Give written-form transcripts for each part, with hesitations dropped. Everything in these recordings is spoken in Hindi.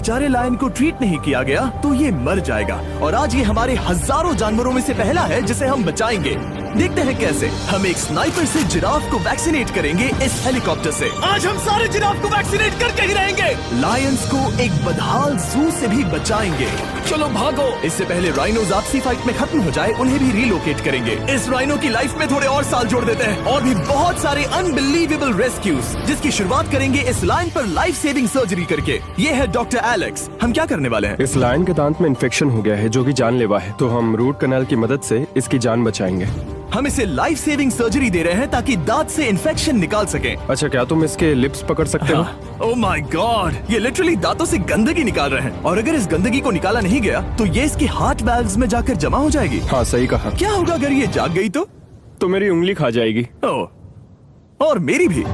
बेचारे लायन को ट्रीट नहीं किया गया तो ये मर जाएगा, और आज ये हमारे हजारों जानवरों में से पहला है जिसे हम बचाएंगे। देखते हैं कैसे। हम एक स्नाइपर से जिराफ को वैक्सीनेट करेंगे इस हेलीकॉप्टर से। आज हम सारे जिराफ को वैक्सीनेट करके ही रहेंगे। लायंस को एक बदहाल जू से भी बचाएंगे। चलो भागो। इससे पहले राइनोज आपसी फाइट में खत्म हो जाए, उन्हें भी रिलोकेट करेंगे। इस राइनो की लाइफ में थोड़े और साल जोड़ देते हैं, और भी बहुत सारे अनबिलीवेबल रेस्क्यूज, जिसकी शुरुआत करेंगे इस लायन पर लाइफ सेविंग सर्जरी करके। ये है डॉक्टर एलेक्स। हम क्या करने वाले हैं? इस लायन के दांत में इन्फेक्शन हो गया है जो कि जानलेवा है, तो हम रूट कैनाल की मदद से इसकी जान बचाएंगे। हम इसे लाइफ सेविंग सर्जरी दे रहे हैं ताकि दांत से इन्फेक्शन निकाल सकें। अच्छा, क्या तुम इसके लिप्स पकड़ सकते हो? ओह माय गॉड, ये लिटरली दांतों से गंदगी निकाल रहे हैं, और अगर इस गंदगी को निकाला नहीं गया तो ये इसके हार्ट वाल्व्स में जाकर जमा हो जाएगी। हाँ, सही कहा। क्या होगा अगर ये जाग गई तो मेरी उंगली खा जाएगी। ओह, और मेरी भी।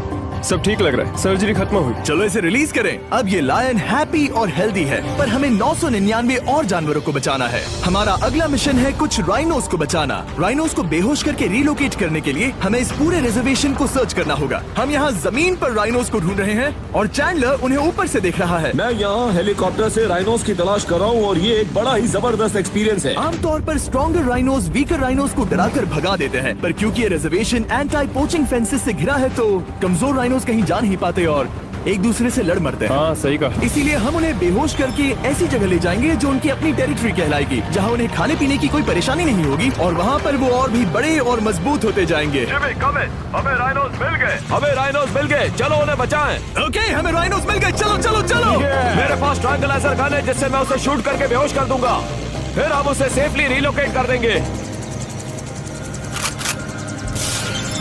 सब ठीक लग रहा है, सर्जरी खत्म हुई। चलो इसे रिलीज करें। अब ये लायन हैप्पी और हेल्दी है, पर हमें 999 और जानवरों को बचाना है। हमारा अगला मिशन है कुछ राइनोस को बचाना। राइनोस को बेहोश करके रिलोकेट करने के लिए हमें इस पूरे रिजर्वेशन को सर्च करना होगा। हम यहाँ जमीन पर राइनोस को ढूंढ रहे हैं, और चैंडलर उन्हें ऊपर से देख रहा है। मैं यहाँ हेलीकॉप्टर से राइनोस की तलाश कर रहा हूँ, और ये एक बड़ा ही जबरदस्त एक्सपीरियंस है। आमतौर पर स्ट्रॉन्गर राइनोस वीकर राइनोस को डराकर भगा देते हैं, पर क्योंकि ये रिजर्वेशन एंटी पोचिंग फेंसेस से घिरा है तो कमजोर राइनोस कहीं जा नहीं पाते और एक दूसरे से लड़ मरते हैं। हाँ, सही कहा। इसीलिए हम उन्हें बेहोश करके ऐसी जगह ले जाएंगे जो उनकी अपनी टेरिटरी कहलाएगी, जहाँ उन्हें खाने पीने की कोई परेशानी नहीं होगी, और वहाँ पर वो और भी बड़े और मजबूत होते जाएंगे। हमें राइनोस मिल गए। हमें राइनोस मिल गए, चलो उन्हें बचाएं। ओके, हमें राइनोस मिल गए। चलो चलो चलो। मेरे पास ट्रैंगलाइजर गन है जिससे मैं उसे शूट करके बेहोश कर दूंगा, फिर हम उसे सेफली रिलोकेट कर देंगे।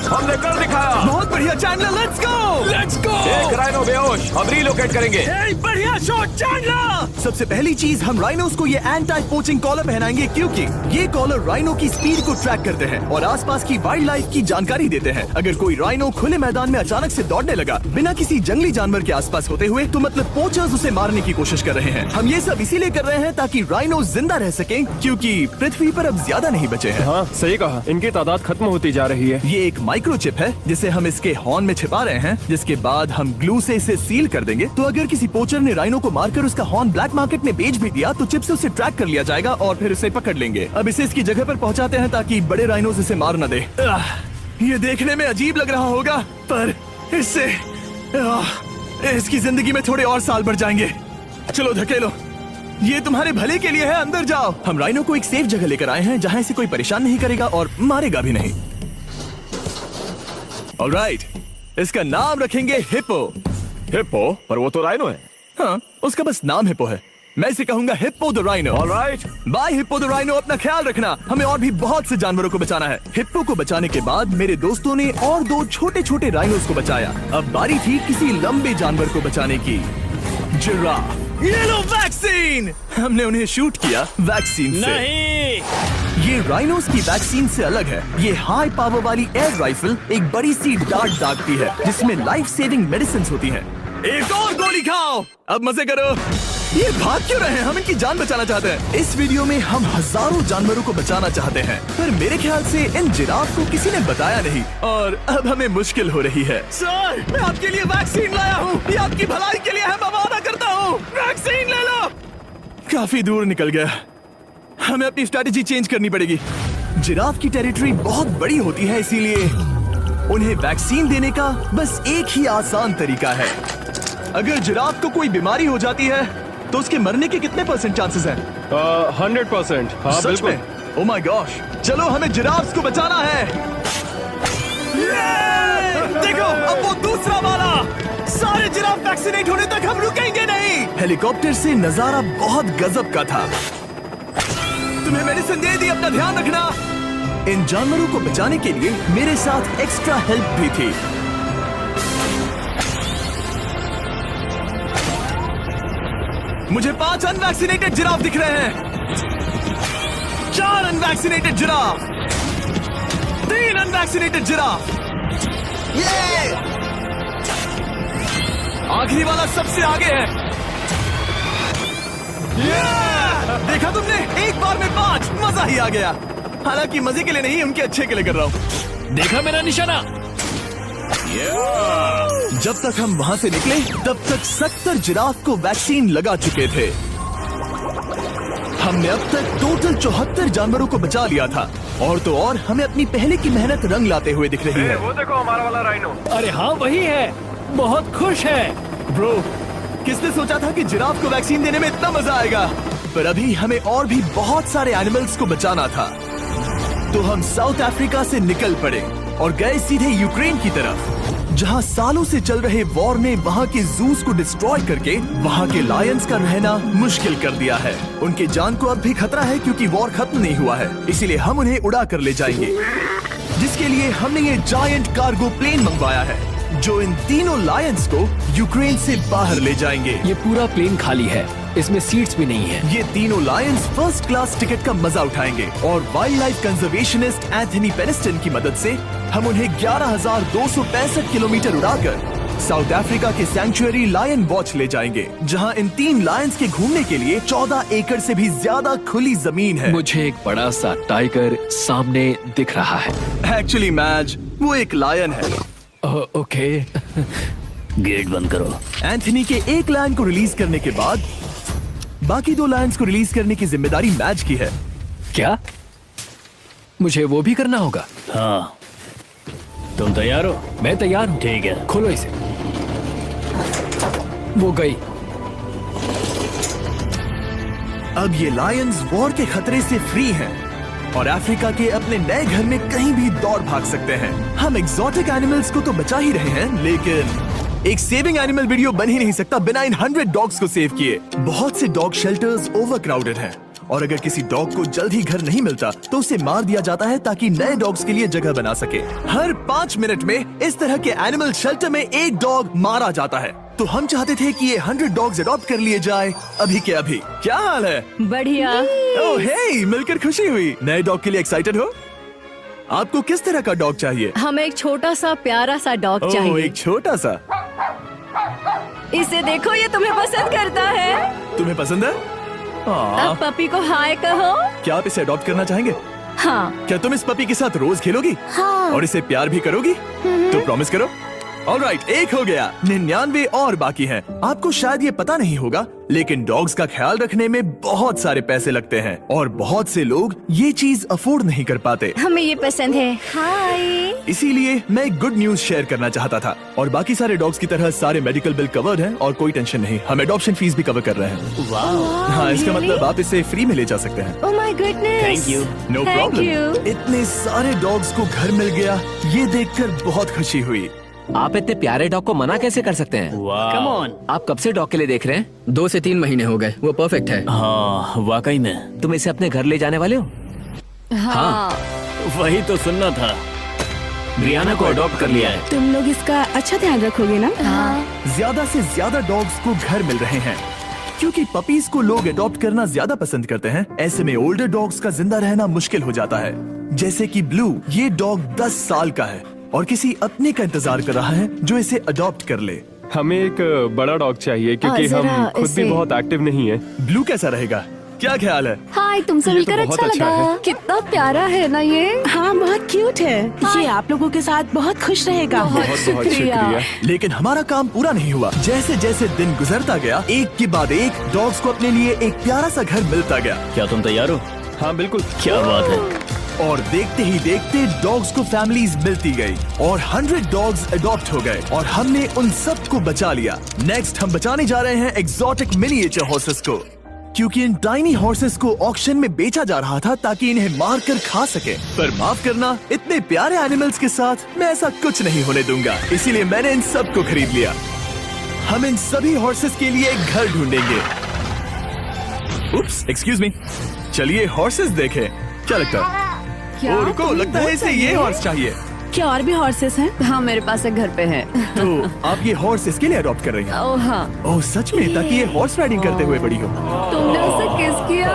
हमने कर दिखाया। बहुत बढ़िया Chandler, let's go let's go. एक राइनो बेहोश, हम रिलोकेट करेंगे। बढ़िया शॉट चैंडलर। सबसे पहली चीज, हम राइनोस को ये एंटी पोचिंग कॉलर पहनाएंगे, क्योंकि ये कॉलर राइनो की स्पीड को ट्रैक करते हैं और आसपास की वाइल्ड लाइफ की जानकारी देते हैं। अगर कोई राइनो खुले मैदान में अचानक से दौड़ने लगा बिना किसी जंगली जानवर के आसपास होते हुए, तो मतलब पोचर्स उसे मारने की कोशिश कर रहे हैं। हम ये सब इसीलिए कर रहे हैं ताकि राइनो जिंदा रह सकें, क्योंकि पृथ्वी पर अब ज्यादा नहीं बचे हैं। हाँ, सही कहा। इनकी तादाद खत्म होती जा रही है। ये एक माइक्रोचिप है जिसे हम इसके हॉर्न में छिपा रहे हैं, जिसके बाद हम ग्लू से इसे सील कर देंगे। तो अगर किसी पोचर ने राइनो को मारकर उसका हॉर्न ब्लैक मार्केट में बेच भी दिया तो चिप से उसे ट्रैक कर लिया जाएगा और फिर उसे पकड़ लेंगे। अब इसे इसकी जगह पर पहुंचाते हैं ताकि बड़े राइनोस इसे मार न दे। ये देखने में अजीब लग रहा होगा, पर इससे इसकी जिंदगी में थोड़े और साल बढ़ जाएंगे। चलो धकेलो, ये तुम्हारे भले के लिए है, अंदर जाओ। हम राइनो को एक सेफ जगह लेकर आए हैं जहाँ इसे कोई परेशान नहीं करेगा और मारेगा भी नहीं। ऑलराइट, इसका नाम रखेंगे हिप्पो। हिप्पो? पर वो तो राइनो है। हाँ, उसका बस नाम हिप्पो है। मैं इसे कहूंगा hippo the rhino. Alright, bye hippo the rhino. अपना ख्याल रखना, हमें और भी बहुत से जानवरों को बचाना है। हिप्पो को बचाने के बाद मेरे दोस्तों ने और 2 छोटे छोटे राइनोस को बचाया। अब बारी थी किसी लंबे जानवर को बचाने की, जिराफ। ये लो वैक्सीन। हमने उन्हें शूट किया वैक्सीन से। नहीं, ये राइनोस की वैक्सीन से अलग है। ये हाई पावर वाली एयर राइफल एक बड़ी सी डार्ट दागती है जिसमें लाइफ सेविंग मेडिसिन होती है। एक और गोली खाओ, अब मजे करो। ये भाग क्यों रहे हैं? हम इनकी जान बचाना चाहते हैं। इस वीडियो में हम हजारों जानवरों को बचाना चाहते हैं, पर मेरे ख्याल से इन जिराफ को किसी ने बताया नहीं, और अब हमें मुश्किल हो रही है। सर, मैं आपके लिए वैक्सीन लाया हूँ। ये आपकी भलाई के लिए है, मैं वादा करता हूँ। वैक्सीन ले लो। काफी दूर निकल गया, हमें अपनी स्ट्रेटेजी चेंज करनी पड़ेगी। जिराफ की टेरिटरी बहुत बड़ी होती है, इसीलिए उन्हें वैक्सीन देने का बस एक ही आसान तरीका है। अगर जिराफ को कोई बीमारी हो जाती है तो उसके मरने के कितने % चांसेस हैं? 100%। हाँ, सच बिल्कुल। में? ओह माय गॉश, चलो हमें जिराफ्स को बचाना है। देखो, अब वो दूसरा वाला। सारे जिराफ वैक्सीनेट होने तक हम रुकेंगे नहीं। हेलीकॉप्टर से नजारा बहुत गजब का था। तुम्हें मेडिसिन दे दी, अपना ध्यान रखना। इन जानवरों को बचाने के लिए मेरे साथ एक्स्ट्रा हेल्प भी थी। मुझे 5 अनवैक्सीनेटेड जिराफ दिख रहे हैं। 4 अनवैक्सीनेटेड जिराफ, 3 अनवैक्सीनेटेड जिराफ। आखिरी वाला सबसे आगे है। देखा तुमने, एक बार में 5। मजा ही आ गया। हालांकि मजे के लिए नहीं, उनके अच्छे के लिए कर रहा हूँ। देखा मेरा निशाना? जब तक हम वहाँ से निकले तब तक 70 जिराफ को वैक्सीन लगा चुके थे। हमने अब तक टोटल 74 जानवरों को बचा लिया था। और तो और हमें अपनी पहले की मेहनत रंग लाते हुए दिख रही है। वो देखो हमारा वाला राइनो। अरे हाँ वही है, बहुत खुश है। ब्रो, किसने सोचा था कि जिराफ को वैक्सीन देने में इतना मजा आएगा। पर अभी हमें और भी बहुत सारे एनिमल्स को बचाना था। तो हम साउथ अफ्रीका से निकल पड़े और गए सीधे यूक्रेन की तरफ, जहां सालों से चल रहे वॉर ने वहां के जूस को डिस्ट्रॉय करके वहां के लायंस का रहना मुश्किल कर दिया है। उनके जान को अब भी खतरा है क्योंकि वॉर खत्म नहीं हुआ है, इसीलिए हम उन्हें उड़ा कर ले जाएंगे। जिसके लिए हमने ये जायंट कार्गो प्लेन मंगवाया है जो इन तीनों लायंस को यूक्रेन से बाहर ले जाएंगे। ये पूरा प्लेन खाली है, इसमेमें सीट्स भी नहीं है। ये तीनों लायंस फर्स्ट क्लास टिकट का मजा उठाएंगे और वाइल्ड लाइफ कंजर्वेशनिस्ट एंथनी पेनिस्टन की मदद से हम उन्हें 11,265 किलोमीटर उड़ाकर साउथ अफ्रीका के सैंक्चुअरी लायन वॉच ले जाएंगे, जहां इन 3 लायंस के घूमने के लिए 14 एकड़ से भी ज्यादा खुली जमीन है। मुझे एक बड़ा सा टाइगर सामने दिख रहा है। एक्चुअली मैच वो एक लायन है। ओके। गेट बंद करो। एंथनी के एक लायन को रिलीज करने के बाद बाकी 2 लायंस को रिलीज करने की जिम्मेदारी मैच की है। क्या मुझे वो भी करना होगा? हाँ, तुम तैयार हो? मैं तैयार हूँ। ठीक है। खोलो इसे। वो गई। अब ये लायंस वॉर के खतरे से फ्री हैं और अफ्रीका के अपने नए घर में कहीं भी दौड़ भाग सकते हैं। हम एक्सोटिक एनिमल्स को तो बचा ही रहे हैं, लेकिन एक सेविंग एनिमल वीडियो बन ही नहीं सकता बिना इन 100 डॉग्स को सेव किए। बहुत से डॉग शेल्टर्स ओवरक्राउडेड हैं और अगर किसी डॉग को जल्द ही घर नहीं मिलता तो उसे मार दिया जाता है ताकि नए डॉग्स के लिए जगह बना सके। हर 5 मिनट में इस तरह के एनिमल शेल्टर में एक डॉग मारा जाता है। तो हम चाहते थे कि ये 100 डॉग्स अडॉप्ट कर लिए जाए अभी के अभी। क्या हाल है? बढ़िया। ओह हे, मिलकर खुशी हुई। नए डॉग के लिए एक्साइटेड हो? आपको किस तरह का डॉग चाहिए? हमें एक छोटा सा प्यारा सा डॉग ओह, चाहिए। एक छोटा सा। इसे देखो, ये तुम्हें पसंद करता है। तुम्हें पसंद है? अब पपी को हाय कहो। क्या आप इसे अडॉप्ट करना चाहेंगे? हाँ। क्या तुम इस पपी के साथ रोज खेलोगी? हाँ। और इसे प्यार भी करोगी? तो प्रॉमिस करो। ऑलराइट, एक हो गया। 99 और बाकी हैं। आपको शायद ये पता नहीं होगा, लेकिन डॉग्स का ख्याल रखने में बहुत सारे पैसे लगते हैं और बहुत से लोग ये चीज अफोर्ड नहीं कर पाते। हमें ये पसंद है। हाय। इसीलिए मैं एक गुड न्यूज शेयर करना चाहता था। और बाकी सारे डॉग्स की तरह सारे मेडिकल बिल कवर्ड हैं और कोई टेंशन नहीं। हम एडॉप्शन फीस भी कवर कर रहे हैं। हाँ, इसका मतलब आप इसे फ्री में ले जा सकते हैं। Oh my goodness. Thank you. No Thank problem. you. इतने सारे डॉग्स को घर मिल गया, ये देखकर बहुत खुशी हुई। आप इतने प्यारे डॉग को मना कैसे कर सकते हैं? Come on. आप कब से डॉग के लिए देख रहे हैं? 2 से 3 महीने हो गए, वो परफेक्ट है। हाँ, वाकई में। तुम इसे अपने घर ले जाने वाले हो? हाँ। वही तो सुनना था। ब्रियाना को अडॉप्ट कर लिया है। तुम लोग इसका अच्छा ध्यान रखोगे ना? हाँ। ज्यादा से ज्यादा डॉग्स को घर मिल रहे हैं क्योंकि पपीज को लोग अडॉप्ट करना ज्यादा पसंद करते हैं। ऐसे में ओल्डर डॉग्स का जिंदा रहना मुश्किल हो जाता है। जैसे कि ब्लू, ये डॉग 10 साल का है और किसी अपने का इंतजार कर रहा है जो इसे अडॉप्ट कर ले। हमें एक बड़ा डॉग चाहिए क्योंकि जरा हम खुद भी इसे- बहुत एक्टिव नहीं है। ब्लू कैसा रहेगा? क्या ख्याल है? हाय, तुमसे ये तो मिलकर बहुत अच्छा अच्छा लगा। है। कितना प्यारा है ना ये। हाँ, बहुत क्यूट है। ये आप लोगों के साथ बहुत खुश रहेगा। बहुत बहुत शुक्रिया। लेकिन हमारा काम पूरा नहीं हुआ। जैसे जैसे दिन गुजरता गया, एक के बाद एक डॉग्स को अपने लिए एक प्यारा सा घर मिलता गया। क्या तुम तैयार हो? हाँ बिल्कुल। क्या बात है। और देखते ही देखते डॉग्स को फैमिलीज मिलती गई और 100 डॉग्स अडॉप्ट हो गए और हमने उन सब को बचा लिया। नेक्स्ट हम बचाने जा रहे हैं एक्सोटिक मिनिएचर हॉर्सेस को, क्योंकि इन टाइनी हॉर्सेस को ऑक्शन में बेचा जा रहा था ताकि इन्हें मार कर खा सके। पर माफ करना, इतने प्यारे एनिमल्स के साथ मैं ऐसा कुछ नहीं होने दूंगा। इसीलिए मैंने इन सब को खरीद लिया। हम इन सभी हॉर्सेस के लिए एक घर ढूंढेंगे। उप्स, एक्सक्यूज मी। चलिए हॉर्सेस देखें। क्या लगता है? क्या? ओ, रुको, लगता है इसे ये हॉर्स चाहिए। क्या और भी हॉर्सेस हैं? हाँ, मेरे पास एक घर पे है। तो आप ये हॉर्स इसके लिए अडॉप्ट कर रही हैं? ओह हाँ। ओह सच में? ताकि ये हॉर्स राइडिंग करते हुए बड़ी हो। तुमने उसे किस किया?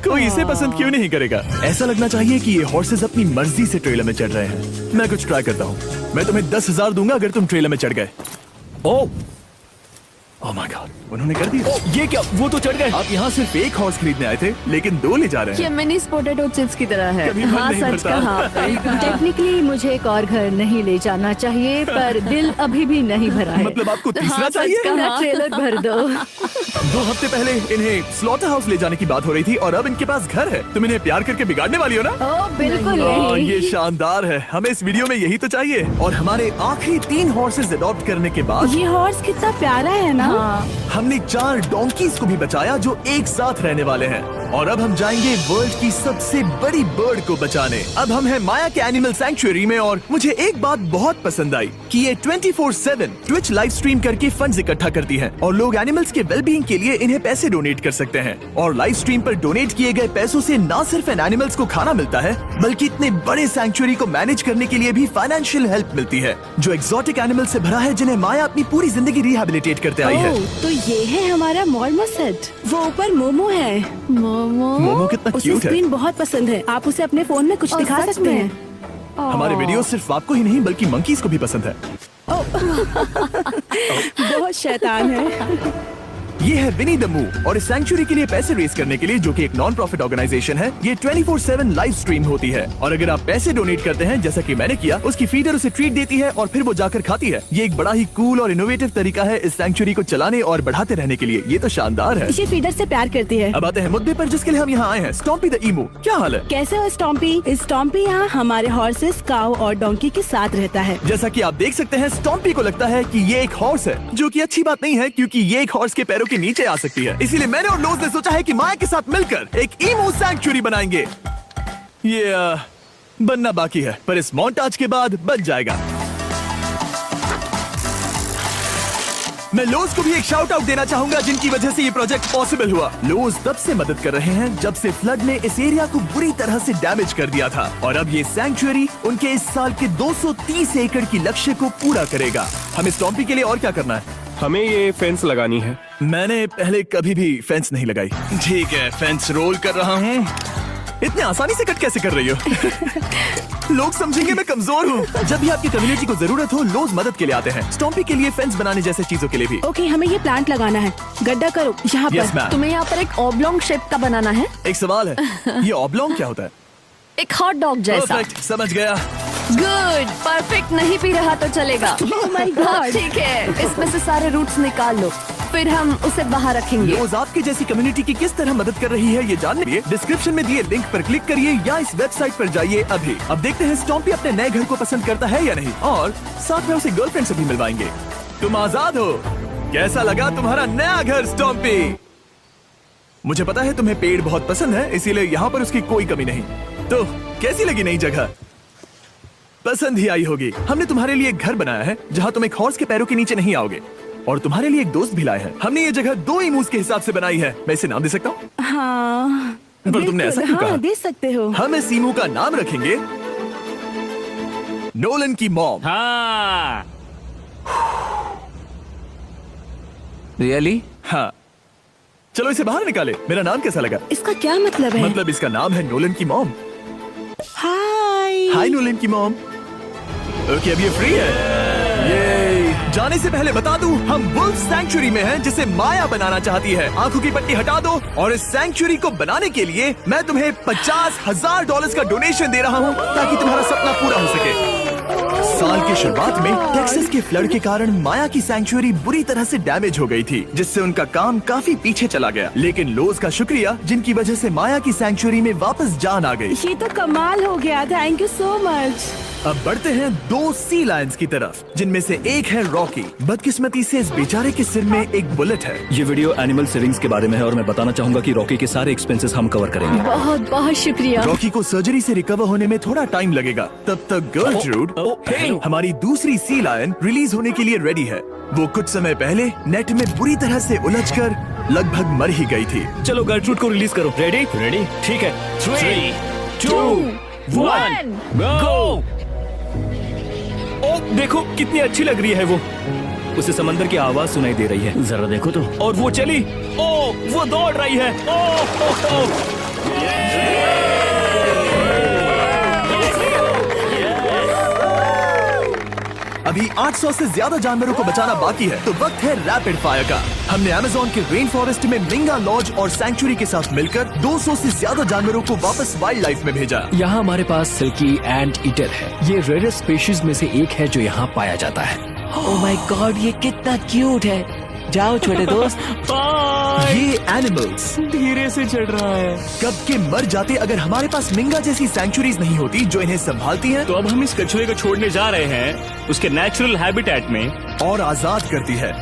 कोई इसे पसंद क्यों नहीं करेगा? ऐसा लगना चाहिए कि ये हॉर्सेस अपनी मर्जी से ट्रेलर में चढ़ रहे हैं। मैं कुछ ट्राई करता हूँ। मैं तुम्हें 10,000 दूंगा अगर तुम ट्रेलर में चढ़ गए। ओ, ओह माय गॉड, उन्होंने कर दिया। ये क्या, वो तो चढ़ गए। आप यहाँ सिर्फ एक हॉर्स खरीदने आए थे, लेकिन 2 ले जा रहे ये हैं। मिनी पोटैटो चिप्स की तरह है। कभी मन हाँ, नहीं सच भरता। कहा। टेक्निकली मुझे एक और घर नहीं ले जाना चाहिए, पर दिल अभी भी नहीं भरा है। मतलब आपको तीसरा हाँ, सच चाहिए? कहा। ट्रेलर भर दो। 2 हफ्ते पहले इन्हें स्लॉटर हाउस ले जाने की बात हो रही थी और अब इनके पास घर है। तुम इन्हें प्यार करके बिगाड़ने वाली हो ना? ओह बिल्कुल ओह, नहीं। ये शानदार है। हमें इस वीडियो में यही तो चाहिए। और हमारे आखिरी 3 हॉर्सेस अडॉप्ट करने के बाद ये हॉर्स कितना प्यारा है ना। हमने 4 डोंकीज को भी बचाया जो एक साथ रहने वाले हैं। और अब हम जाएंगे वर्ल्ड की सबसे बड़ी बर्ड को बचाने। अब हम हैं माया के एनिमल सैंक्चुअरी में और मुझे एक बात बहुत पसंद आई कि ये 24/7 ट्विच लाइव स्ट्रीम करके फंड्स इकट्ठा करती है और लोग एनिमल्स के वेलबींग के लिए इन्हें पैसे डोनेट कर सकते हैं। और लाइव स्ट्रीम पर डोनेट किए गए पैसों से न सिर्फ इन एनिमल्स को खाना मिलता है, बल्कि इतने बड़े सैंक्चुअरी को मैनेज करने के लिए भी फाइनेंशियल हेल्प मिलती है, जो एक्सोटिक एनिमल से भरा है जिन्हें माया अपनी पूरी जिंदगी रिहेबिलिटेट करते आई है। ओह, तो ये है हमारा मॉर्मोसेट। वो ऊपर मोमो है। मोमो कितना उसे क्यूट है। स्क्रीन बहुत पसंद है। आप उसे अपने फोन में कुछ ओह, दिखा सच सकते में? हैं। हमारे वीडियो सिर्फ आपको ही नहीं बल्कि मंकीज को भी पसंद है। बहुत शैतान है। ये है विनी द मूव और इस सैंक्चुअरी के लिए पैसे रेज करने के लिए, जो कि एक नॉन प्रॉफिट ऑर्गेनाइजेशन है, ये 24/7 लाइव स्ट्रीम होती है। और अगर आप पैसे डोनेट करते हैं, जैसा कि मैंने किया, उसकी फीडर उसे ट्रीट देती है और फिर वो जाकर खाती है। ये एक बड़ा ही कूल और इनोवेटिव तरीका है इस सैंक्चुअरी को चलाने और बढ़ाते रहने के लिए। ये तो शानदार है। ये फीडर से प्यार करती है। अब आते हैं मुद्दे पर जिसके लिए हम यहाँ आए हैं, स्टॉम्पी द ईमू। क्या हाल है? कैसे हो स्टॉम्पी? स्टॉम्पी यहाँ हमारे हॉर्सेस, काऊ और डोंकी के साथ रहता है। जैसा कि आप देख सकते हैं, स्टॉम्पी को लगता है कि ये एक हॉर्स है, जो कि अच्छी बात नहीं है क्योंकि ये एक हॉर्स के पैरों के नीचे आ सकती है। इसीलिए मैंने और लोज ने सोचा है कि माया के साथ मिलकर एक ईमू सैंक्चुअरी बनाएंगे। ये बनना बाकी है, पर इस मोन्टाज के बाद बन जाएगा। मैं लोज को भी एक शाउट आउट देना चाहूंगा, जिनकी वजह से ये प्रोजेक्ट पॉसिबल हुआ। लोज तब से मदद कर रहे हैं जब से फ्लड ने इस एरिया को बुरी तरह से डैमेज कर दिया था, और अब ये सैंक्चुअरी उनके इस साल के 230 एकड़ की लक्ष्य को पूरा करेगा। हमें स्टॉम्पी के लिए और क्या करना है? हमें ये फेंस लगानी है। मैंने पहले कभी भी फेंस नहीं लगाई। ठीक है, फेंस रोल कर रहा हूँ। इतने आसानी से कट कैसे कर रही हो? लोग समझेंगे मैं कमजोर हूँ। जब भी आपकी कम्युनिटी को जरूरत हो, लोग मदद के लिए आते हैं। स्टॉम्पी के लिए फेंस बनाने जैसे चीजों के लिए भी। ओके, हमें ये प्लांट लगाना है। गड्ढा करो यहाँ यस पर। मैम। तुम्हें यहाँ पर एक ऑब्लोंग शेप का बनाना है, एक सवाल है, ये ऑब्लोंग क्या होता है? एक हॉट डॉग जैसा। परफेक्ट, समझ गया। गुड, परफेक्ट नहीं पी रहा तो चलेगा। Oh my God. ठीक है, इसमें से सारे रूट्स निकाल लो, फिर हम उसे बाहर रखेंगे। लोज आपकी जैसी कम्युनिटी की किस तरह मदद कर रही है, ये जानने के लिए डिस्क्रिप्शन में दिए लिंक पर क्लिक करिए या इस वेबसाइट पर जाइए अभी। अब देखते हैं स्टॉम्पी अपने नए घर को पसंद करता है या नहीं, और साथ में उसे गर्लफ्रेंड से भी मिलवाएंगे। तुम आजाद हो। कैसा लगा तुम्हारा नया घर स्टॉम्पी? मुझे पता है तुम्हें पेड़ बहुत पसंद है, इसीलिए यहाँ पर उसकी कोई कमी नहीं। तो कैसी लगी नई जगह? पसंद ही आई होगी। हमने तुम्हारे लिए एक घर बनाया है जहाँ तुम एक हॉर्स के पैरों के नीचे नहीं आओगे, और तुम्हारे लिए एक दोस्त भी लाए हैं। हमने ये जगह 2 ईमूस के हिसाब से बनाई है। मैं इसे नाम दे सकता हूँ? हाँ, पर तुमने ऐसा क्यों कहा? हाँ, दे सकते हो। हम इस ईमू का नाम रखेंगे नोलन की मॉम। हाँ। रियली? हाँ, चलो इसे बाहर निकाले। मेरा नाम कैसा लगा? इसका क्या मतलब है? मतलब इसका नाम है नोलन की मॉम। हाय। हाय नोलन की मॉम। ओके, अब ये फ्री है। ये जाने से पहले बता दूं, हम वुल्फ सैंक्चुअरी में हैं, जिसे माया बनाना चाहती है। आंखों की पट्टी हटा दो, और इस सैंक्चुअरी को बनाने के लिए मैं तुम्हें $50,000 का डोनेशन दे रहा हूं, ताकि तुम्हारा सपना पूरा हो सके। साल की शुरुआत में टेक्सास के फ्लड के कारण माया की सैंक्चुअरी बुरी तरह से डैमेज हो गई थी, जिससे उनका काम काफी पीछे चला गया। लेकिन लोज का शुक्रिया, जिनकी वजह से माया की सैंक्चुअरी में वापस जान आ गई। ये तो कमाल हो गया। Thank you so much. अब बढ़ते हैं 2 सी लायंस की तरफ, जिनमें से एक है रॉकी। बदकिस्मती से इस बेचारे के सिर में एक बुलेट है। ये वीडियो एनिमल सेविंग्स के बारे में है और मैं बताना चाहूंगा कि रॉकी के सारे एक्सपेंसेस हम कवर करेंगे। बहुत बहुत शुक्रिया। रॉकी को सर्जरी से रिकवर होने में थोड़ा टाइम लगेगा। तब तक गर्ट्रूड, हमारी दूसरी सी लायन, रिलीज होने के लिए रेडी है। वो कुछ समय पहले नेट में बुरी तरह से उलझकर लगभग मर ही गई थी। चलो गर्ट्रूड को रिलीज करो। रेडी? रेडी? ठीक है। 3, 2, 1, गो! ओ, देखो कितनी अच्छी लग रही है वो। उसे समंदर की आवाज सुनाई दे रही है। जरा देखो तो। और वो चली। ओ, वो दौड़ रही है। ओ, अब अभी 800 से ज्यादा जानवरों को बचाना बाकी है, तो वक्त है रैपिड फायर का। हमने अमेज़न के रेन फॉरेस्ट में मिंगा लॉज और सैंक्चुरी के साथ मिलकर 200 से ज्यादा जानवरों को वापस वाइल्ड लाइफ में भेजा। यहाँ हमारे पास सिल्की एंट ईटर है। ये रेयरेस्ट स्पीशीज में से एक है जो यहाँ पाया जाता है। ओह माय गॉड, ये कितना क्यूट है। जाओ छोटे दोस्त। ये एनिमल्स धीरे से चढ़ रहा है। कब के मर जाते अगर हमारे पास मिंगा जैसी सैंक्चुरीज नहीं होती जो इन्हें संभालती हैं तो अब हम इस कछुए को छोड़ने जा रहे हैं उसके नेचुरल हैबिटेट में और आजाद करती है।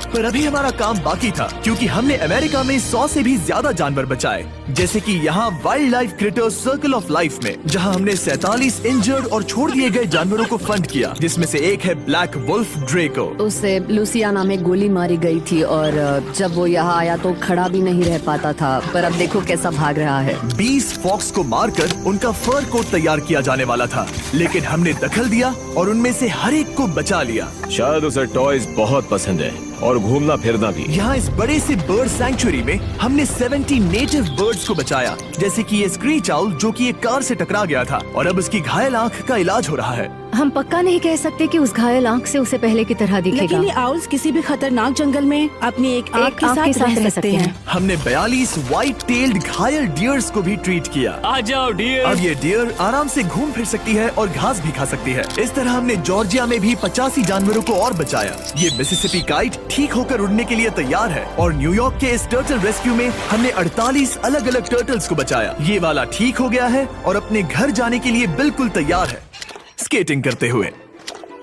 पर अभी हमारा काम बाकी था, क्योंकि हमने अमेरिका में 100 से भी ज्यादा जानवर बचाए, जैसे कि यहाँ wild life creators circle of life में, जहाँ हमने 47 इंजर्ड और छोड़ दिए गए जानवरों को फंड किया, जिसमें से एक है ब्लैक वुल्फ ड्रेको। उसे लुसियाना में गोली मारी गई थी और जब वो यहाँ आया तो खड़ा भी नहीं रह पाता था, पर अब देखो कैसा भाग रहा है। 20 फॉक्स को मारकर उनका फर कोट तैयार किया जाने वाला था, लेकिन हमने दखल दिया और उनमें से हर एक को बचा लिया। शायद उसे टॉयज बहुत पसंद है और घूमना फिरना भी। यहाँ इस बड़े से बर्ड सैंक्चुरी में हमने 70 नेटिव बर्ड्स को बचाया, जैसे कि ये स्क्रीच आउल जो कि एक कार से टकरा गया था और अब उसकी घायल आंख का इलाज हो रहा है। हम पक्का नहीं कह सकते कि उस घायल आंख से उसे पहले की तरह दिखेगा। लेकिन ये आउल्स किसी भी खतरनाक जंगल में अपनी एक आंख के साथ रह सकते हैं। हमने 42 व्हाइट टेल्ड घायल डियर्स को भी ट्रीट किया। आ जाओ डियर। अब ये डियर आराम से घूम फिर सकती है और घास भी खा सकती है। इस तरह हमने जॉर्जिया में भी 85 जानवरों को और बचाया। ये मिसिसिपी काइट ठीक होकर उड़ने के लिए तैयार है और न्यूयॉर्क के इस टर्टल रेस्क्यू में हमने 48 अलग अलग टर्टल्स को बचाया। ये वाला ठीक हो गया है और अपने घर जाने के लिए बिल्कुल तैयार है स्केटिंग करते हुए।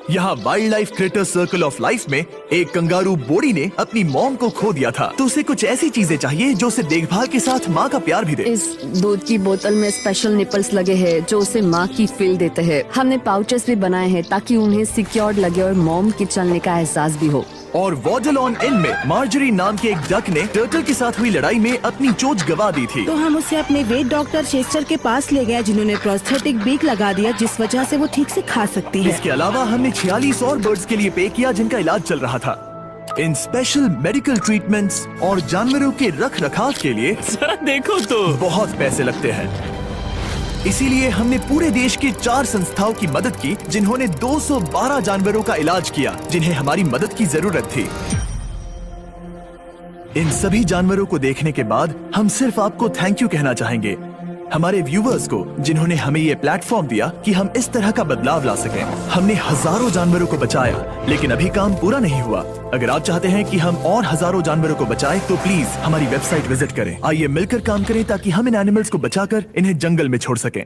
यहाँ wild life creator circle of life में एक कंगारू बोडी ने अपनी मॉम को खो दिया था, तो उसे कुछ ऐसी चीजें चाहिए जो उसे देखभाल के साथ माँ का प्यार भी दे। इस दूध की बोतल में स्पेशल निपल्स लगे हैं जो उसे माँ की फील देते हैं। हमने पाउचेस भी बनाए हैं ताकि उन्हें सिक्योर्ड लगे और मॉम के चलने का एहसास भी हो। और वॉडलॉन इन में मार्जरी नाम के एक डक ने टर्टल के साथ हुई लड़ाई में अपनी चोंच गवा दी थी, तो हम उसे अपने वेट डॉक्टर चेस्टर के पास ले गए, जिन्होंने प्रोस्थेटिक बीक लगा दिया, जिस वजह से वो ठीक से खा सकती है। इसके अलावा हमने 46 और बर्ड्स के लिए पे किया जिनका इलाज चल रहा था। इन स्पेशल मेडिकल ट्रीटमेंट्स और जानवरों के रख रखाव के लिए जरा देखो तो बहुत पैसे लगते हैं। इसीलिए हमने पूरे देश के 4 संस्थाओं की मदद की जिन्होंने 212 जानवरों का इलाज किया जिन्हें हमारी मदद की जरूरत थी। इन सभी जानवरों को देखने के बाद हम सिर्फ आपको थैंक यू कहना चाहेंगे, हमारे व्यूवर्स को जिन्होंने हमें ये प्लेटफॉर्म दिया कि हम इस तरह का बदलाव ला सकें। हमने हजारों जानवरों को बचाया, लेकिन अभी काम पूरा नहीं हुआ। अगर आप चाहते हैं कि हम और हजारों जानवरों को बचाएं, तो प्लीज हमारी वेबसाइट विजिट करें। आइए मिलकर काम करें ताकि हम इन एनिमल्स को बचाकर इन्हें जंगल में छोड़ सकें।